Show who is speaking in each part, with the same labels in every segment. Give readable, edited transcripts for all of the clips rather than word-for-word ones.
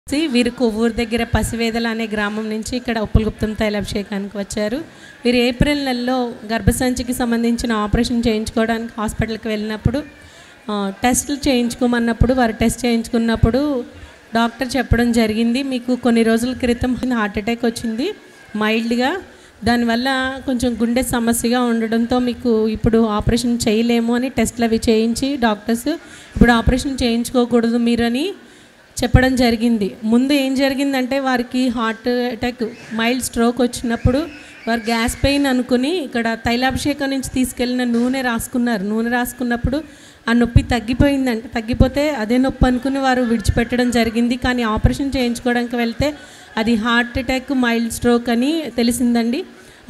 Speaker 1: వీరు కొవ్వూరు దగ్గర పసివేదల అనే గ్రామం నుంచి ఇక్కడ ఉప్పలగుప్తం తైలాభిషేకానికి వచ్చారు. వీరు ఏప్రిల్ నెలలో గర్భసంచికి సంబంధించిన ఆపరేషన్ చేయించుకోవడానికి హాస్పిటల్కి వెళ్ళినప్పుడు టెస్టులు చేయించుకోమన్నప్పుడు వారు టెస్ట్ చేయించుకున్నప్పుడు డాక్టర్ చెప్పడం జరిగింది, మీకు కొన్ని రోజుల క్రితం హార్ట్ అటాక్ వచ్చింది మైల్డ్గా, దానివల్ల కొంచెం గుండె సమస్యగా ఉండడంతో మీకు ఇప్పుడు ఆపరేషన్ చేయలేము అని టెస్ట్లు అవి చేయించి డాక్టర్స్ ఇప్పుడు ఆపరేషన్ చేయించుకోకూడదు మీరని చెప్పడం జరిగింది. ముందు ఏం జరిగిందంటే వారికి హార్ట్ అటాక్ మైల్డ్ స్ట్రోక్ వచ్చినప్పుడు వారు గ్యాస్ పెయిన్ అనుకుని ఇక్కడ తైలాభిషేకం నుంచి తీసుకెళ్ళిన నూనె రాసుకున్నారు. నూనె రాసుకున్నప్పుడు ఆ నొప్పి తగ్గిపోయిందంట. తగ్గిపోతే అదే నొప్పి అనుకుని వారు విడిచిపెట్టడం జరిగింది. కానీ ఆపరేషన్ చేయించుకోవడానికి వెళ్తే అది హార్ట్ అటాక్ మైల్డ్ స్ట్రోక్ అని తెలిసిందండి.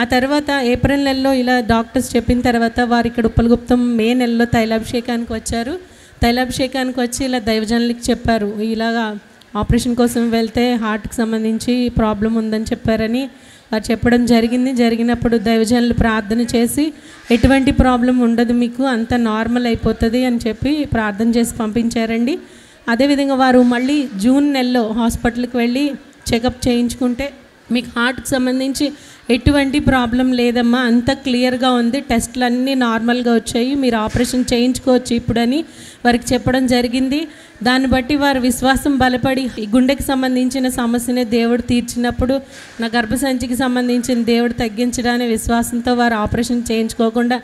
Speaker 1: ఆ తర్వాత ఏప్రిల్ నెలలో ఇలా డాక్టర్స్ చెప్పిన తర్వాత వారు ఇక్కడ ఉప్పలగుప్తం మే నెలలో తైలాభిషేకానికి వచ్చారు. తైలాభిషేకానికి వచ్చి ఇలా దైవజనులకి చెప్పారు, ఇలాగా ఆపరేషన్ కోసం వెళ్తే హార్ట్కి సంబంధించి ప్రాబ్లం ఉందని చెప్పారని వారు చెప్పడం జరిగింది. జరిగినప్పుడు దైవజనులు ప్రార్థన చేసి ఎటువంటి ప్రాబ్లం ఉండదు, మీకు అంత నార్మల్ అయిపోతుంది అని చెప్పి ప్రార్థన చేసి పంపించారండి. అదేవిధంగా వారు మళ్ళీ జూన్ నెలలో హాస్పిటల్కి వెళ్ళి చెకప్ చేయించుకుంటే మీకు హార్ట్కి సంబంధించి ఎటువంటి ప్రాబ్లం లేదమ్మా, అంత క్లియర్గా ఉంది, టెస్ట్లు అన్నీ నార్మల్గా వచ్చాయి, మీరు ఆపరేషన్ చేయించుకోవచ్చు ఇప్పుడని వారికి చెప్పడం జరిగింది. దాన్ని బట్టి వారి విశ్వాసం బలపడి ఈ గుండెకి సంబంధించిన సమస్యని దేవుడు తీర్చినప్పుడు నా గర్భసంచికి సంబంధించిన దేవుడు తగ్గించడానికి విశ్వాసంతో వారు ఆపరేషన్ చేయించుకోకుండా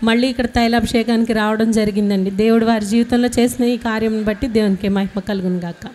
Speaker 1: మళ్ళీ ఇక్కడ తైలాభిషేకానికి రావడం జరిగిందండి. దేవుడు వారి జీవితంలో చేసిన ఈ కార్యం బట్టి దేవునికి మహిమ కలుగును గాక.